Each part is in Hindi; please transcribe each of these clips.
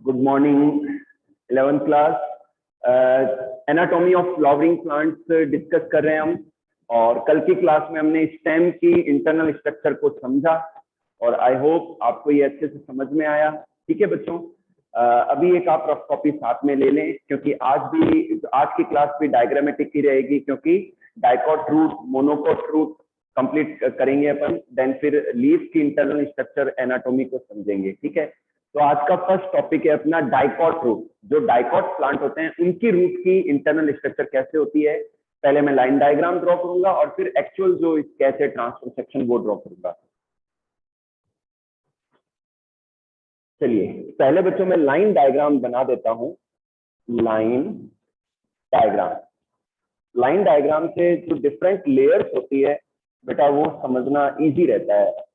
Good morning 11th class. Anatomy of flowering plants discuss कर रहे हैं हम। और कल की क्लास में हमने स्टेम की इंटरनल स्ट्रक्चर को समझा और आई होप आपको ये अच्छे से समझ में आया। ठीक है बच्चों, अभी एक आप रफ कॉपी साथ में ले लें क्योंकि आज की क्लास भी डायग्रामेटिक की रहेगी, क्योंकि dicot root, monocot root complete करेंगे अपन, देन फिर लीफ की इंटरनल स्ट्रक्चर एनाटॉमी को समझेंगे। ठीक है, तो आज का फर्स्ट टॉपिक है अपना डाइकॉट रूट। जो डाइकॉट प्लांट होते हैं उनकी रूट की इंटरनल स्ट्रक्चर कैसे होती है। पहले मैं लाइन डायग्राम ड्रॉ करूंगा और फिर एक्चुअल जो कैसे ट्रांसफर सेक्शन वो ड्रॉ करूंगा। चलिए पहले बच्चों मैं लाइन डायग्राम बना देता हूं। लाइन डायग्राम, लाइन डायग्राम से जो डिफरेंट लेयर्स होती है बेटा वो समझना इजी रहता है।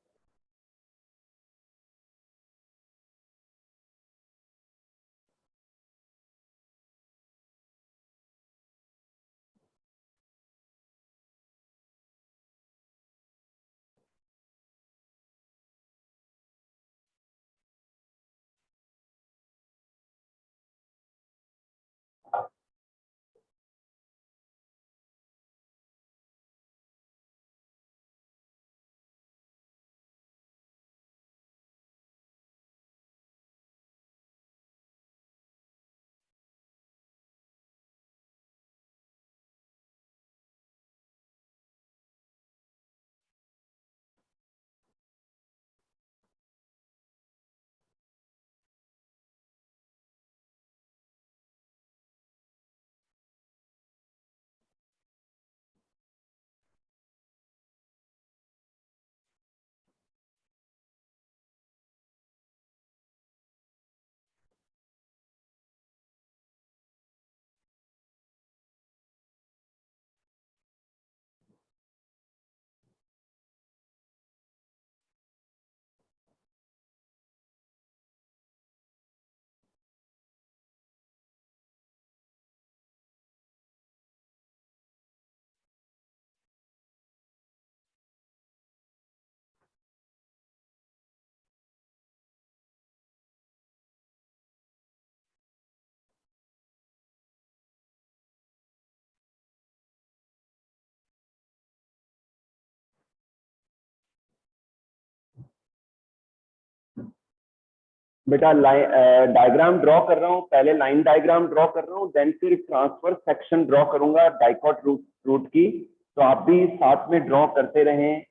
बेटा डायग्राम ड्रॉ कर रहा हूँ, पहले लाइन डायग्राम ड्रॉ कर रहा हूँ, देन फिर ट्रांसफर सेक्शन ड्रॉ करूंगा डाइकॉट रूट की। तो आप भी साथ में ड्रॉ करते रहें।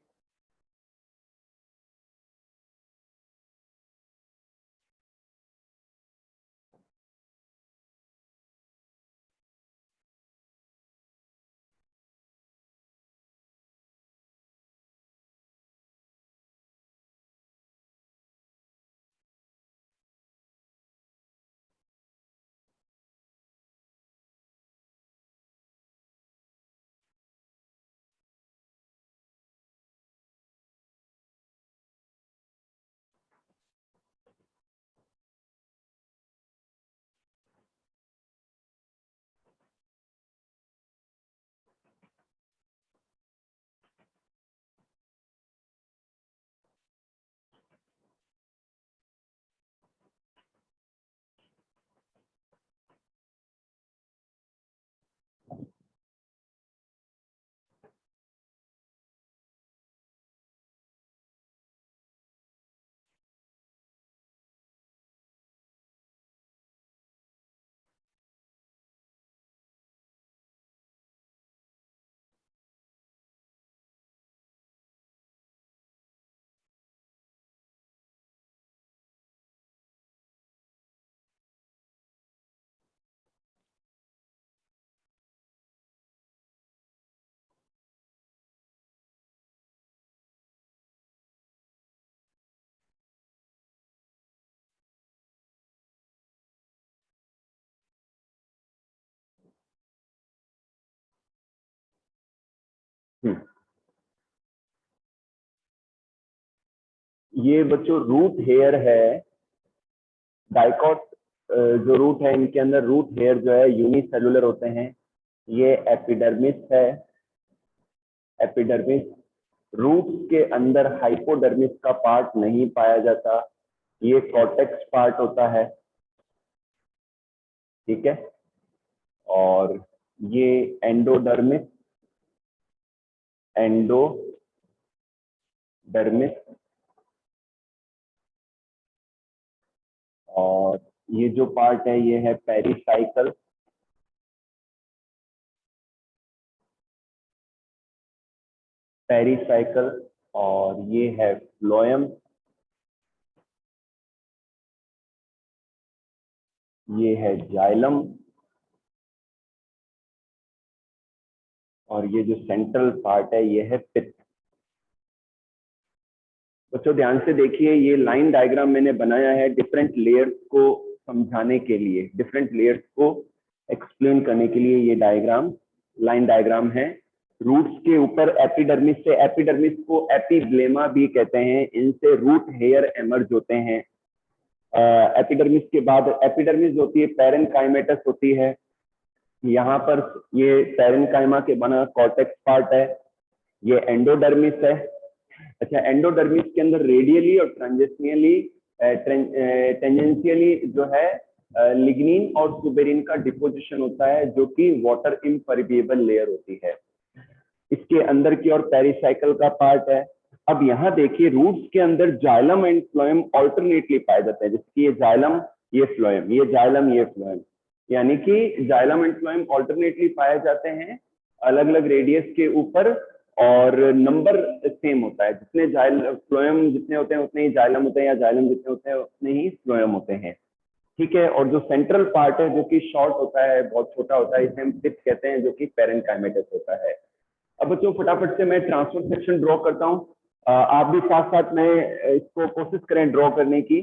ये बच्चों रूट हेयर है। डाइकॉट जो रूट है इनके अंदर रूट हेयर जो है यूनिसेलुलर होते हैं। ये एपिडर्मिस है। एपिडर्मिस रूट के अंदर हाइपोडर्मिस का पार्ट नहीं पाया जाता, ये कॉर्टेक्स पार्ट होता है। ठीक है। और ये एंडोडर्मिस, एंडोडर्मिस, और ये जो पार्ट है ये है पेरिसाइकल, पेरिसाइकल, और ये है फ्लोएम, ये है जाइलम, और ये जो सेंट्रल पार्ट है ये है पित्त। बच्चों ध्यान से देखिए, ये लाइन डायग्राम मैंने बनाया है डिफरेंट लेयर्स को समझाने के लिए, डिफरेंट लेयर्स को एक्सप्लेन करने के लिए ये डायग्राम, लाइन डायग्राम है। रूट्स के ऊपर एपिडर्मिस से, एपिडर्मिस को एपिब्लेमा भी कहते हैं, इनसे रूट हेयर एमर्ज होते हैं। एपिडर्मिस के बाद एपिडर्मिस होती है पैरेनकाइमेटस होती है, यहाँ पर ये पैरेनकाइमा के बना कॉर्टेक्स पार्ट है, ये एंडोडर्मिस है। अच्छा, एंडोडर्मिस के अंदर रेडियली और ट्रांजेंशियली, टेंजेंशियली जो है लिग्निन और सुबेरिन का डिपोजिशन होता है, जो कि वाटर इम्परविएबल लेयर होती है। इसके अंदर की और पेरिसाइकल का पार्ट है। अब यहाँ देखिए, रूट्स के अंदर जाइलम एंड फ्लोएम ऑल्टरनेटली पाए जाते हैं, जैसे ये जाइलम, ये फ्लोएम, ये जाइलम, ये फ्लोएम, यानी कि जाइलम एंड फ्लोएम ऑल्टरनेटली पाए जाते हैं अलग अलग रेडियस के ऊपर, और नंबर सेम होता है, जितने फ्लोएम जितने होते हैं उतने ही जाइलम होते हैं, या जाइलम जितने होते हैं उतने ही फ्लोएम होते हैं। ठीक है। और जो सेंट्रल पार्ट है जो कि शॉर्ट होता है, बहुत छोटा होता है, इसे हम टिप कहते हैं, जो कि पेरेनकाइमेटस होता है। अब बच्चों फटाफट से मैं ट्रांसफर सेक्शन ड्रॉ करता हूँ, आप भी साथ साथ में इसको कोशिश करें ड्रॉ करने की।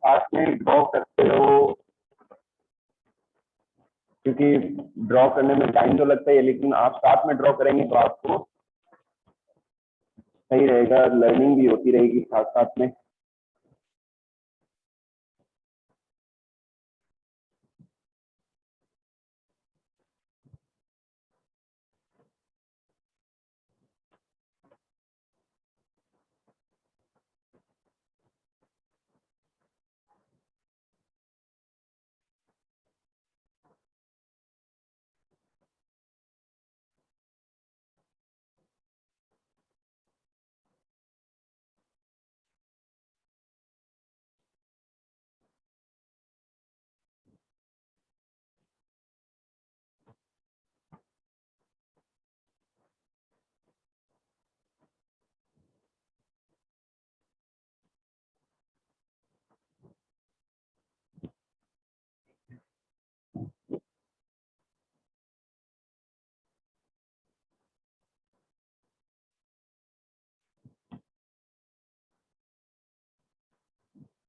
साथ में ड्रॉ करते हो, क्योंकि ड्रॉ करने में टाइम तो लगता है, लेकिन आप साथ में ड्रॉ करेंगे तो आपको सही रहेगा, लर्निंग भी होती रहेगी साथ साथ में।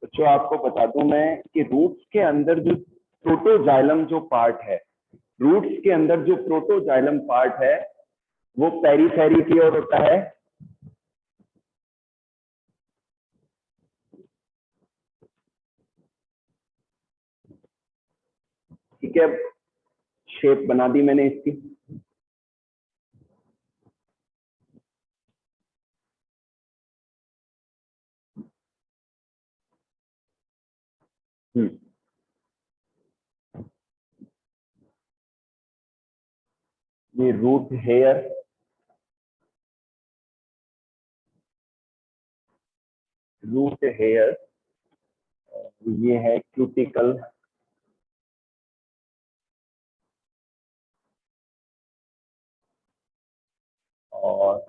तो आपको बता दूं मैं कि रूट्स के अंदर जो प्रोटोजाइलम जो पार्ट है, रूट्स के अंदर जो प्रोटोजाइलम पार्ट है वो पेरीफेरी की ओर होता है, ठीक है। शेप बना दी मैंने इसकी। ये रूट हेयर, रूट हेयर, ये है क्यूटिकल, और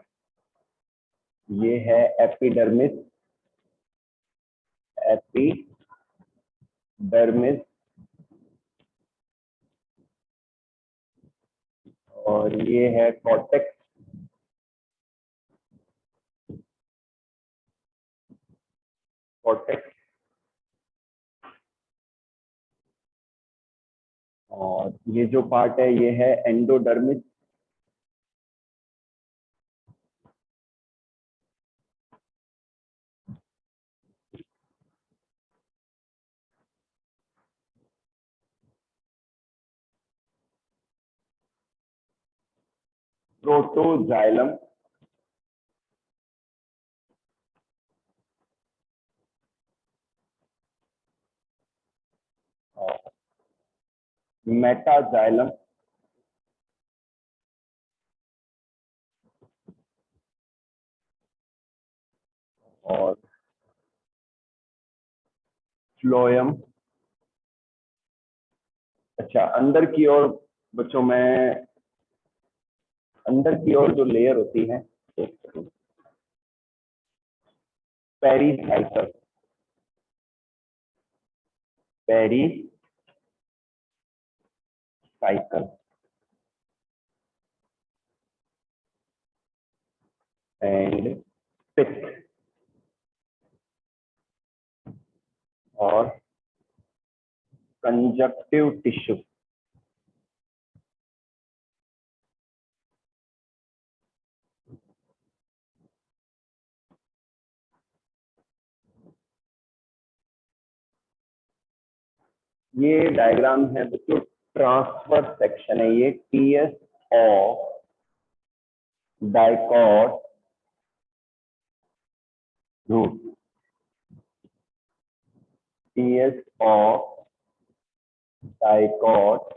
ये है एपिडर्मिस, एपिडर्मिस, और ये है कॉर्टेक्स, कॉर्टेक्स, और ये जो पार्ट है ये है एंडोडर्मिस, प्रोटोजाइलम, और मेटाजाइलम, और फ्लोएम। अच्छा, अंदर की ओर बच्चों में, अंदर की ओर जो लेयर होती है, पेरीसाइकल, पेरीसाइकल एंड पिथ, और कंजक्टिव टिश्यू। ये डायग्राम है बच्चों, ट्रांसफर सेक्शन है ये, TS of dicot root, TS of dicot.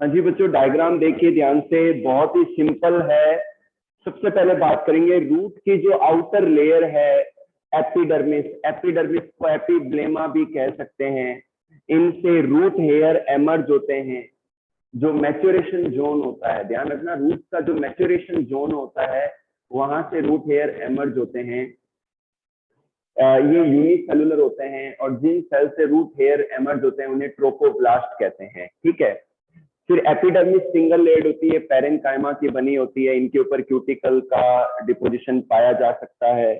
हाँ जी बच्चों, डायग्राम देखिए ध्यान से, बहुत ही सिंपल है। सबसे पहले बात करेंगे रूट की जो आउटर लेयर है, एपिडर्मिस, एपिडर्मिस को एपिब्लेमा भी कह सकते हैं। इनसे रूट हेयर एमर्ज होते हैं। जो मैच्योरेशन जोन होता है, ध्यान रखना, रूट का जो मैच्योरेशन जोन होता है वहां से रूट हेयर एमर्ज होते हैं। ये यूनिसेलुलर होते हैं, और जिन सेल से रूट हेयर एमर्ज होते हैं उन्हें ट्रोकोब्लास्ट कहते हैं, ठीक है। फिर एपिडर्मिस सिंगल लेयर्ड होती है, पैरेन्काइमा की बनी होती है, इनके ऊपर क्यूटिकल का डिपोजिशन पाया जा सकता है।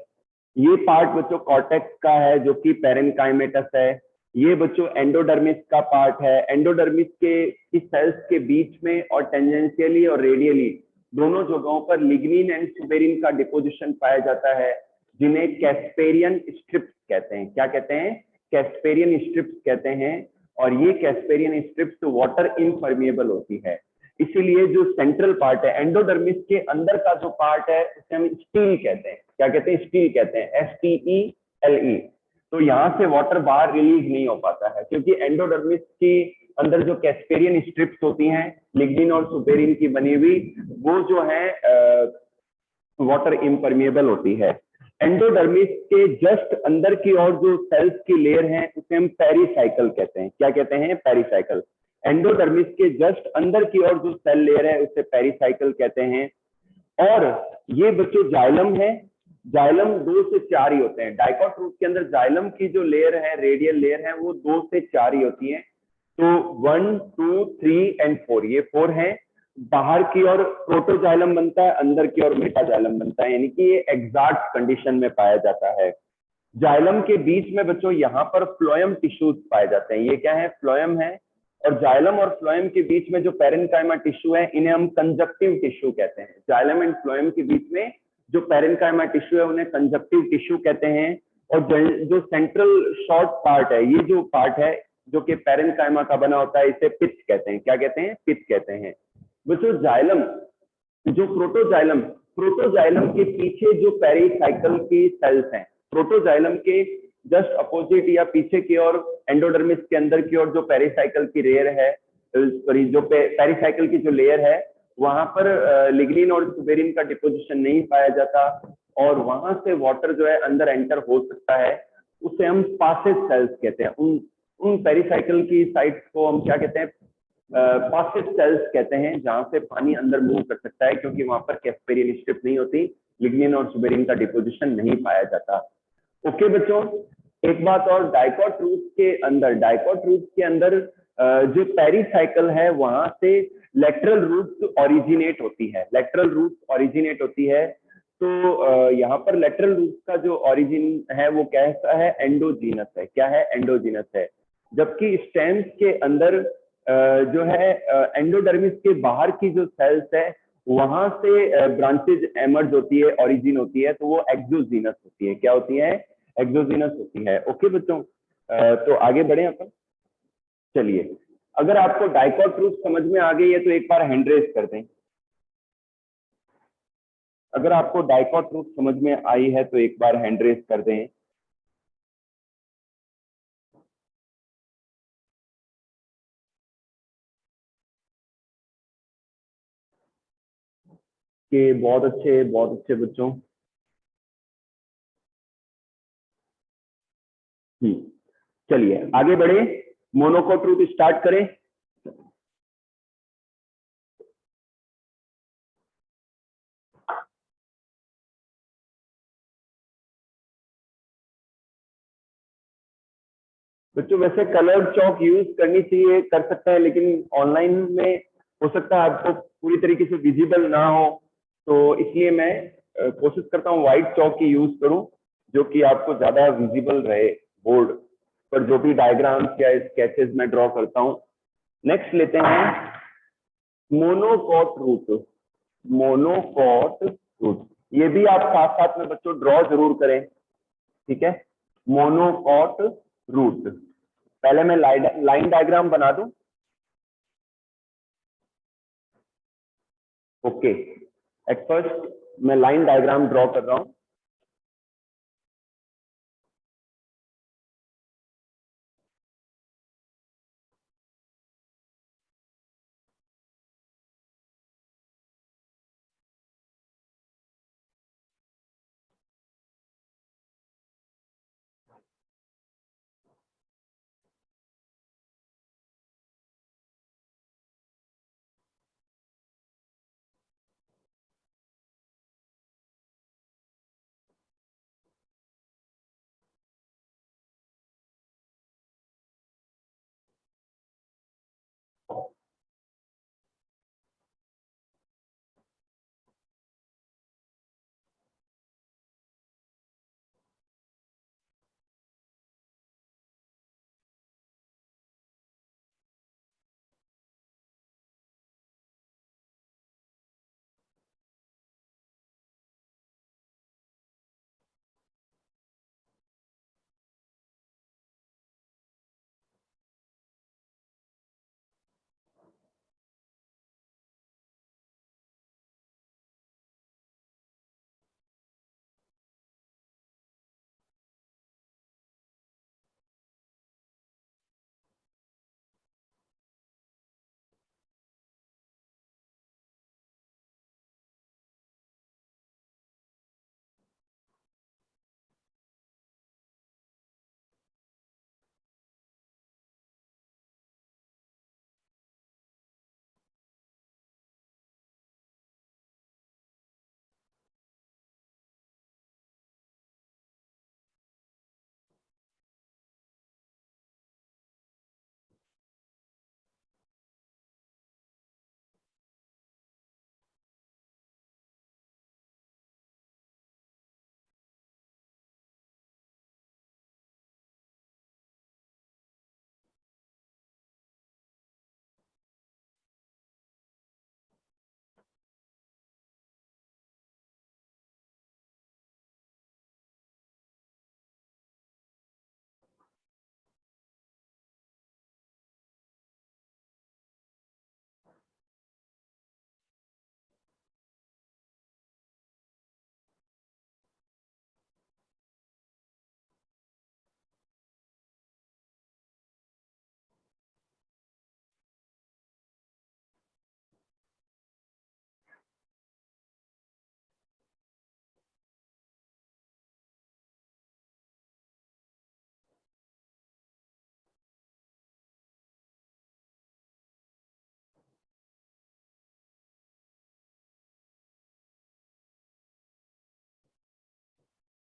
ये पार्ट बच्चों कॉर्टेक्स का है जो कि पेरेन्काइमेटस है। ये बच्चों एंडोडर्मिस का पार्ट है। एंडोडर्मिस के की सेल्स के बीच में और टेंजेंशियली और रेडियली दोनों जगहों पर लिग्निन एंड सुबेरिन का डिपोजिशन पाया जाता है, जिन्हें कैस्पेरियन स्ट्रिप्स कहते हैं। क्या कहते हैं? कैस्पेरियन स्ट्रिप्स कहते हैं। और ये कैस्पेरियन स्ट्रिप्स वाटर इनपर्मिएबल होती है। इसीलिए जो सेंट्रल पार्ट है एंडोडर्मिस के अंदर का जो पार्ट है उसे हम स्टील कहते हैं। क्या कहते हैं? स्टील कहते हैं, STELE। तो यहाँ से वाटर बाहर रिलीज नहीं हो पाता है क्योंकि एंडोडर्मिस की अंदर जो कैस्पेरियन स्ट्रिप्स होती हैं लिग्निन और सुपेरिन की बनी हुई, वो जो है वाटर इम्परमिएबल होती है। एंडोडर्मिस के जस्ट अंदर की ओर जो सेल्स की लेयर है उसे हम पेरीसाइकल कहते हैं। क्या कहते हैं? पेरीसाइकल। एंडोडर्मिस के जस्ट अंदर की ओर जो सेल लेयर है उसे पेरीसाइकल कहते हैं। और ये बच्चों जाइलम है। जाइलम 2 से 4 ही होते हैं। डाइकोट रूट के अंदर जाइलम की जो लेयर है, रेडियल लेयर है, वो 2 से 4 ही होती है। तो 1, 2, 3 एंड 4, ये 4 है। बाहर की ओर प्रोटोजाइलम बनता है, अंदर की ओर मेटाजाइलम बनता है, यानी कि ये एग्जैक्ट कंडीशन में पाया जाता है। जाइलम के बीच में बच्चों यहाँ पर फ्लोएम टिश्यूज पाए जाते हैं। ये क्या है? फ्लोएम है। और जाइलम और फ्लोएम के बीच में जो पेरेन्काइमा टिश्यू है इन्हें हम कंजक्टिव टिश्यू कहते हैं। जाइलम एंड फ्लोएम के बीच में जो पेरेन्काइमा टिश्यू है उन्हें कंजक्टिव टिश्यू कहते हैं। और जो सेंट्रल शॉर्ट पार्ट है, ये जो पार्ट है जो कि पेरेन्काइमा का बना होता है, इसे पिथ कहते हैं। क्या कहते हैं? पिथ कहते हैं। बच्चों जाइलम, जो प्रोटोजाइलम, प्रोटोजाइलम के पीछे जो पेरीसाइकल की सेल्स हैं, प्रोटोजाइलम के जस्ट अपोजिट या पीछे की ओर एंडोडर्मिस के अंदर की ओर जो पेरीसाइकल की लेयर है, सॉरी जो पेरीसाइकल की जो लेयर है, वहां पर लिग्निन और सुबेरिन का डिपोजिशन नहीं पाया जाता और वहां से वाटर जो है अंदर एंटर हो सकता है। उसे हम पासेज सेल्स कहते हैं। उन पेरीसाइकल की साइट्स को हम क्या कहते हैं? पासेज सेल्स कहते हैं, जहां से पानी अंदर मूव कर सकता है क्योंकि वहां पर कैस्पेरियन स्ट्रिप नहीं होती, लिग्निन और सुबेरिन का डिपोजिशन नहीं पाया जाता। ओके बच्चों, एक बात और, डाइकोट रूट के अंदर, डाइकोट रूट के अंदर जो पेरीसाइकल है वहां से लेटरल रूट ओरिजिनेट होती है। लेटरल रूट ओरिजिनेट होती है। तो यहाँ पर लेटरल रूट का जो ओरिजिन है वो कैसा है? एंडोजीनस है। क्या है? एंडोजीनस है। जबकि स्टेम्स के अंदर जो है एंडोडर्मिस के बाहर की जो सेल्स है वहां से ब्रांचेज एमर्ज होती है, ओरिजिन होती है, तो वो एक्सोजीनस होती है। क्या होती है? एक्सोजीनस होती है। ओके बच्चों, तो आगे बढ़े अपन। चलिए, अगर आपको डाइकोट रूट समझ में आ गई है तो एक बार हैंड रेज कर दें। अगर आपको डाइकोट रूट समझ में आई है तो एक बार हैंड रेज कर दें। कि बहुत अच्छे बच्चों। चलिए आगे बढ़े, मोनोकोट रूट स्टार्ट करें। बच्चों वैसे कलर्ड चौक यूज करनी चाहिए, कर सकते हैं, लेकिन ऑनलाइन में हो सकता है आपको पूरी तरीके से विजिबल ना हो, तो इसलिए मैं कोशिश करता हूँ व्हाइट चौक की यूज करूं, जो कि आपको ज्यादा विजिबल रहे बोर्ड पर जो भी डायग्राम्स या स्केचेस में ड्रॉ करता हूँ। नेक्स्ट लेते हैं मोनोकॉट रूट। मोनोकॉट रूट, ये भी आप साथ साथ में बच्चों ड्रॉ जरूर करें, ठीक है? मोनोकॉट रूट, पहले मैं लाइन डायग्राम बना दूं। ओके, एट फर्स्ट मैं लाइन डायग्राम ड्रॉ कर रहा हूं।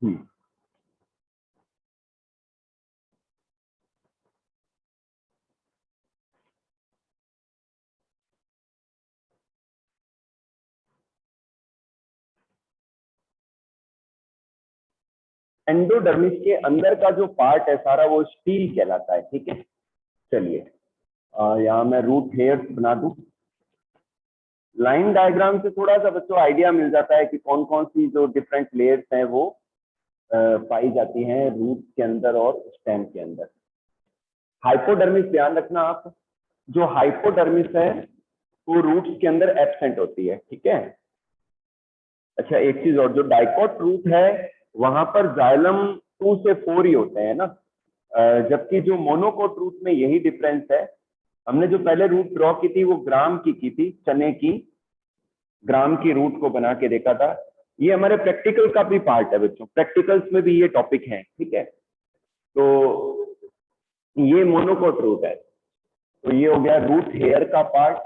हम्म। एंडोडर्मिस के अंदर का जो पार्ट है सारा वो स्टील कहलाता है, ठीक है। चलिए यहाँ मैं रूट हेयर्स बना दूं। लाइन डायग्राम से थोड़ा सा बच्चों आइडिया मिल जाता है कि कौन कौन सी जो डिफरेंट लेयर्स हैं वो पाई जाती हैं रूट के अंदर और स्टेम के अंदर। हाइपोडर्मिस ध्यान रखना आप, जो हाइपोडर्मिस है वो रूट्स के अंदर एब्सेंट होती है, ठीक है। अच्छा एक चीज और, जो डाइकोट रूट है वहां पर जाइलम 2 से 4 ही होते हैं ना, जबकि जो मोनोकोट रूट में यही डिफरेंस है। हमने जो पहले रूट ड्रॉ की थी वो ग्राम की थी, चने की ग्राम की रूट को बना के देखा था। ये हमारे प्रैक्टिकल का भी पार्ट है बच्चों, प्रैक्टिकल्स में भी ये टॉपिक है, ठीक है। तो ये मोनोकोट रूट है, तो ये हो गया रूट हेयर का part,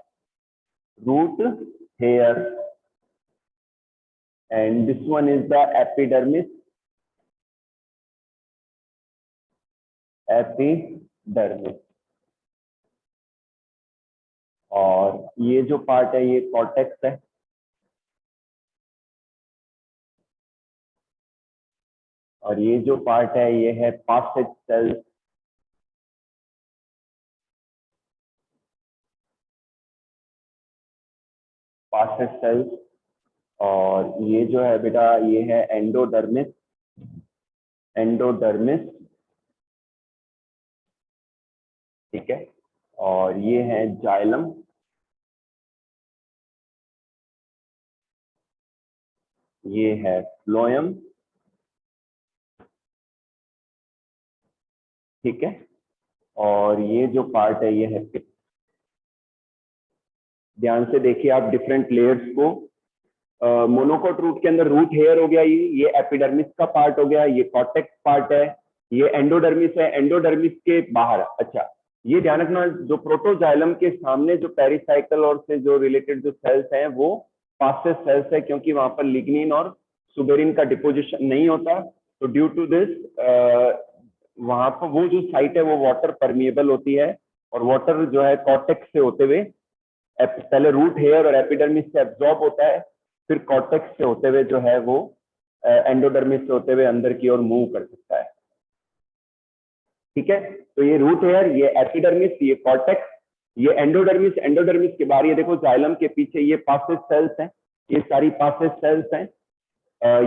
root hair, and this one is the epidermis, epidermis. और ये जो पार्ट है ये कॉर्टेक्स है, और ये जो पार्ट है ये है पासेज सेल, पासेज सेल। और ये जो है बेटा ये है एंडोडर्मिस, एंडोडर्मिस, ठीक है। और ये है जाइलम, ये है फ्लोएम, ठीक है। और ये जो पार्ट है ये है पिट। ध्यान से देखिए आप डिफरेंट लेयर्स को। मोनोकोट रूट के अंदर रूट हेयर हो गया, ये एपिडर्मिस का पार्ट हो गया, ये कॉर्टेक्स पार्ट है, ये एंडोडर्मिस है, एंडोडर्मिस के बाहर। अच्छा ये ध्यान रखना, जो प्रोटोजाइलम के सामने जो पेरिसाइकल और से जो रिलेटेड जो सेल्स हैं वो फास्टेस सेल्स है, क्योंकि वहां पर लिग्निन और सुबेरिन का डिपोजिशन नहीं होता। तो ड्यू टू दिस वहां पर वो जो साइट है वो वाटर परमिएबल होती है, और वाटर जो है कॉर्टेक्स से होते हुए पहले रूट हेयर और एपिडर्मिस से एब्जॉर्ब होता है, फिर कॉर्टेक्स से होते हुए जो है वो एंडोडर्मिस से होते हुए अंदर की ओर मूव कर सकता है, ठीक है। तो ये रूट हेयर, ये एपिडर्मिस, ये कॉर्टेक्स, ये एंडोडर्मिस। एंडोडर्मिस के बाहर ये देखो जाइलम के पीछे ये पासेज सेल्स हैं, ये सारी पासेज सेल्स हैं।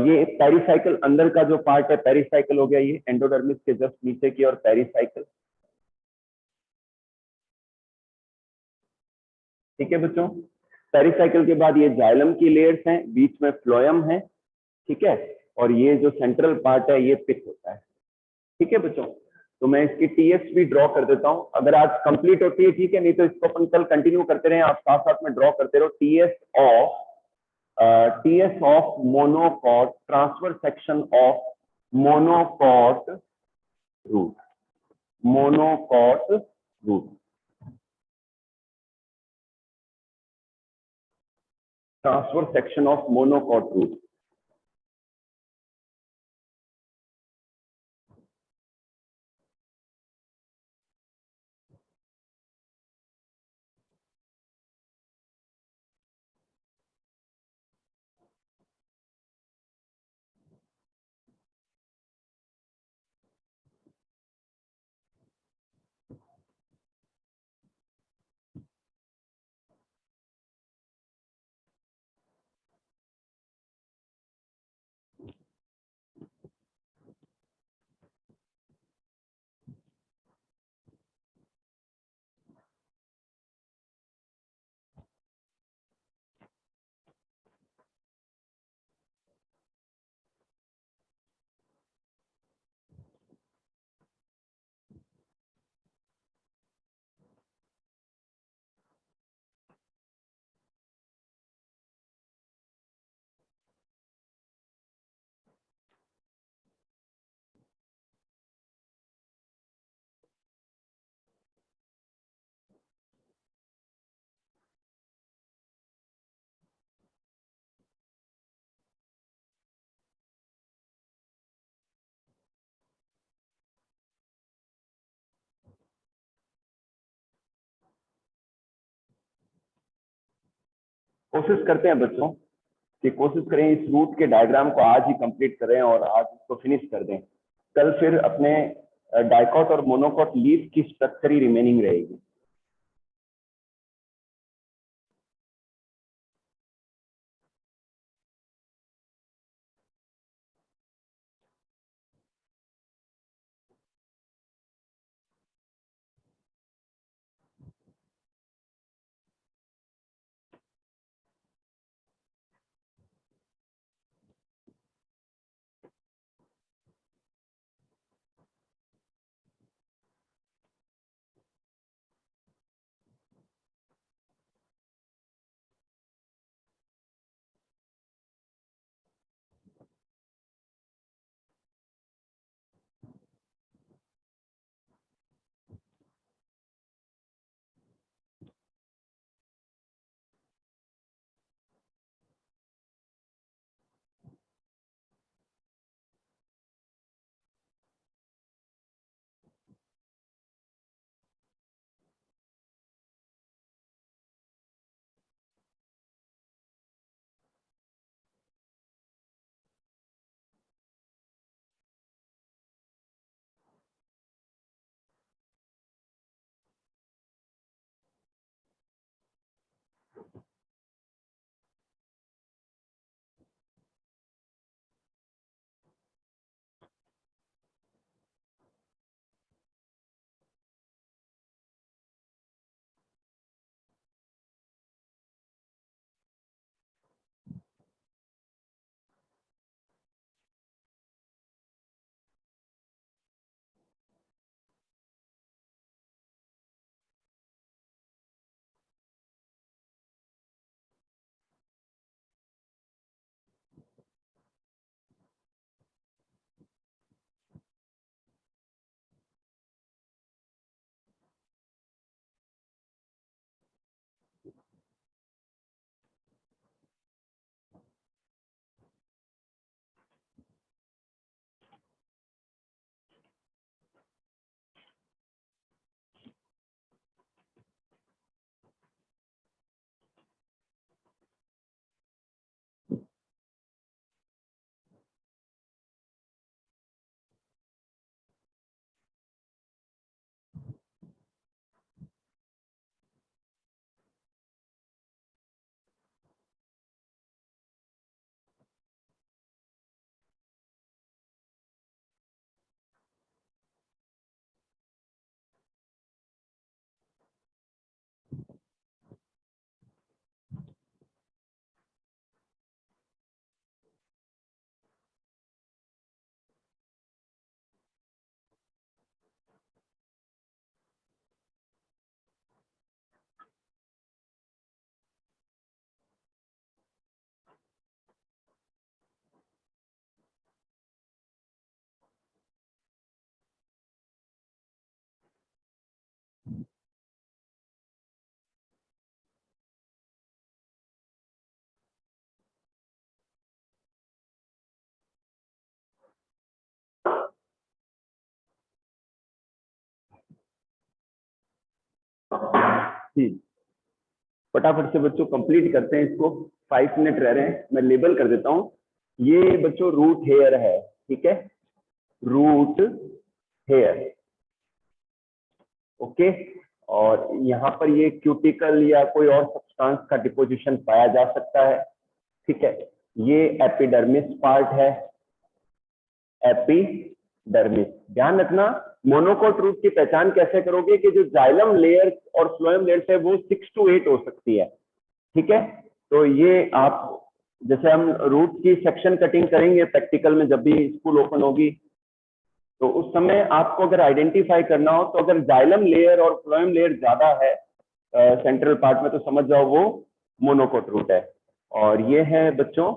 ये पेरिसाइकल अंदर का जो पार्ट है पेरिसाइकल हो गया, ये एंडोडर्मिस के जस्ट नीचे की और पेरिसाइकल, ठीक है बच्चों। पेरिसाइकल के बाद ये जाइलम की लेयर्स हैं, बीच में फ्लोएम है, ठीक है। और ये जो सेंट्रल पार्ट है ये पिट होता है, ठीक है बच्चों। तो मैं इसकी टीएस भी ड्रॉ कर देता हूं, अगर आज कंप्लीट होती है ठीक है, नहीं तो इसको अपन कल कंटिन्यू करते रहे, आप साथ साथ में ड्रॉ करते रहो। TS of monocot, transfer section of monocot root, monocot root, transfer section of monocot root. कोशिश करते हैं बच्चों कि कोशिश करें इस रूट के डायग्राम को आज ही कंप्लीट करें और आज इसको फिनिश कर दें। कल फिर अपने डाइकॉट और मोनोकॉट लीफ की स्ट्रक्चर ही रिमेनिंग रहेगी। फटाफट से बच्चों कंप्लीट करते हैं इसको। 5 मिनट रह रहे हैं, मैं लेबल कर देता हूँ। ये बच्चों रूट हेयर है, ठीक है, रूट हेयर, ओके। और यहाँ पर ये क्यूटिकल या कोई और सब्सटेंस का डिपोजिशन पाया जा सकता है, ठीक है। ये एपिडर्मिस पार्ट है, एपिडर्मिस। ध्यान रखना, मोनोकोट रूट की पहचान कैसे करोगे कि जो जाइलम लेयर और फ्लोएम लेयर है वो 6 to 8 हो सकती है, ठीक है। तो ये आप, जैसे हम रूट की सेक्शन कटिंग करेंगे प्रैक्टिकल में जब भी स्कूल ओपन होगी, तो उस समय आपको अगर आइडेंटिफाई करना हो, तो अगर जाइलम लेयर और फ्लोएम लेयर ज्यादा है सेंट्रल पार्ट में, तो समझ जाओ वो मोनोकोट रूट है। और ये है बच्चों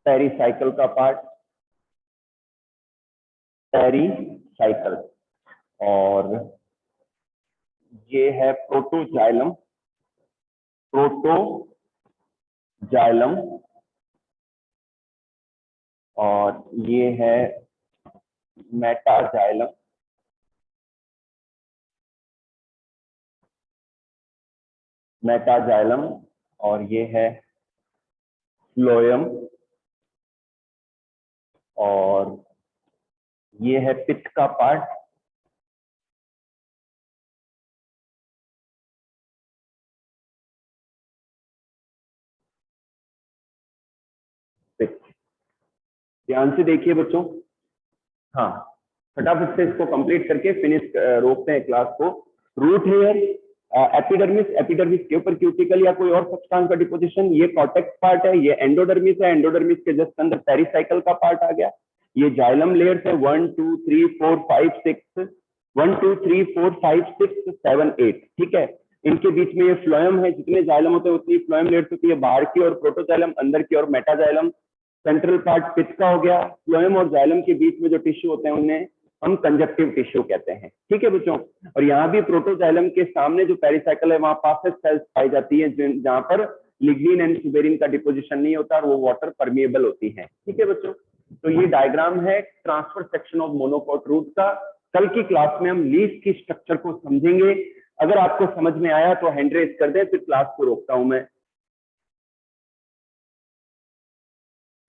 पेरीसाइकिल का पार्ट, पेरीसाइकिल। और ये है प्रोटोजाइलम, प्रोटोजाइलम। और ये है मेटाजाइलम, मेटाजाइलम। और ये है फ्लोएम और ये है पित्त का पार्ट। पित्त, ध्यान से देखिए बच्चों। हाँ, फटाफट से इसको कंप्लीट करके फिनिश रोकते हैं क्लास को। रूट हेयर, एपिडर्मिस, एपिडर्मिस के ऊपर क्यूटिकल या कोई और सब्सटेंस का डिपोजिशन। ये कॉर्टेक्स पार्ट है, ये एंडोडर्मिस है, एंडोडर्मिस के जस्ट अंदर पेरिसाइकल का पार्ट आ गया। ये जाइलम लेयर्स है 1 2 3 4 5 6 1 2 3 4 5 6 7 8, ठीक है। इनके बीच में ये फ्लोएम है, जितने जाइलम होते हैं उतनी फ्लोएम लेयर्स होती है। बाहर की और प्रोटोजाइलम, अंदर की और मेटाजाइलम। सेंट्रल पार्ट पित्त का हो गया। फ्लोएम और जाइलम के बीच में जो टिश्यू होते हैं उन्हें हम कंजक्टिव टिश्यू कहते हैं, ठीक है बच्चों। और यहाँ भी प्रोटोजाइलम के सामने जो पेरिसाइकल है वहां पासेज सेल्स पाई जाती है, जहां पर लिग्निन एंड सुबेरिन का डिपोजिशन नहीं होता और वो वाटर परमिएबल होती है, ठीक है बच्चों। तो ये डायग्राम है transfer section of monocot root का। कल की क्लास में हम लीफ की स्ट्रक्चर को समझेंगे। अगर आपको समझ में आया तो हैंड रेज कर दें, फिर क्लास को रोकता हूं मैं।